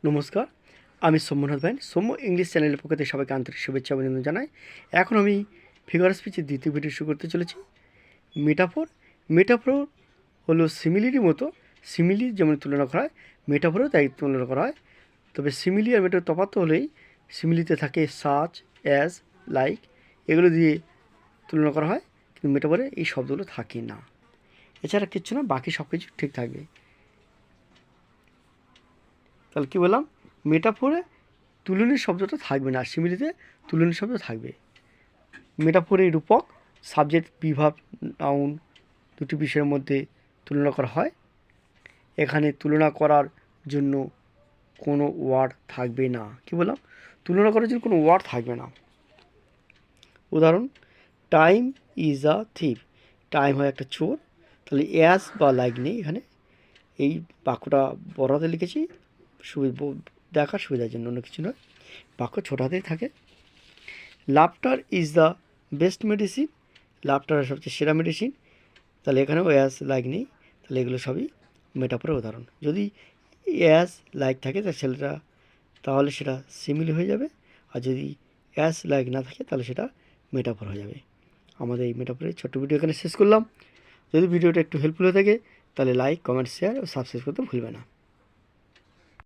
নমস্কার, আমি সৌম্যনাথ vine. Soumya English চ্যানেলের পক্ষ থেকে সবাইকে আন্তরিক শুভেচ্ছা অভিনন্দন জানাই। এখন আমি ফিগার স্পিচের দ্বিতীয় ভিডিও শুরু করতে চলেছি। মেটাফোর হলো সিমিলির মতো। সিমিলি যেমন তুলনা করা হয়, মেটাফোরও তাই তুলনা করা হয়। তবে সিমিলি আর মেটাফোর তফাৎ হলেই সিমিলিতে থাকে সাচ, অ্যাজ, লাইক এগুলো দিয়ে তুলনা করা হয়, কিন্তু মেটাফোরে এই শব্দগুলো থাকে না। এছাড়া কিচ্ছু না, বাকি সব কিছু ঠিক থাকবে। তাহলে কী বললাম, মেটাফোরে তুলনীয় শব্দটা থাকবে না, সিমিলিতে তুলনীয় শব্দ থাকবে। মেটাফোরের রূপক, সাবজেক্ট, বিভাব, নাউন দুটি বিষয়ের মধ্যে তুলনা করা হয়। এখানে তুলনা করার জন্য কোনো ওয়ার্ড থাকবে না। কি বললাম, তুলনা করার জন্য কোনো ওয়ার্ড থাকবে না। উদাহরণ, টাইম ইজ আ থিপ। টাইম হয় একটা চোর। তাহলে অ্যাজ বা লাইক নেই এখানে। এই বাক্যটা বড় হাতে লিখেছি দেখার সুবিধার জন্য, অন্য কিছু নয়। বাক্য ছোট হাতেই থাকে। Laughter is the best medicine. Laughter সবচেয়ে সেরা মেডিসিন। তাহলে এখানেও অ্যাজ লাইক নেই। তাহলে এগুলো সবই মেটাফোরের উদাহরণ। যদি অ্যাজ লাইক থাকে তাহলে সেটা সিমিলি হয়ে যাবে, আর যদি অ্যাজ লাইক না থাকে তাহলে সেটা মেটাফোর হয়ে যাবে। আমাদের এই মেটাফোরের ছোট্ট ভিডিও এখানে শেষ করলাম। যদি ভিডিওটা একটু হেল্পফুল হয়ে থাকে তাহলে লাইক, কমেন্ট, শেয়ার ও সাবস্ক্রাইব করতে ভুলবে না।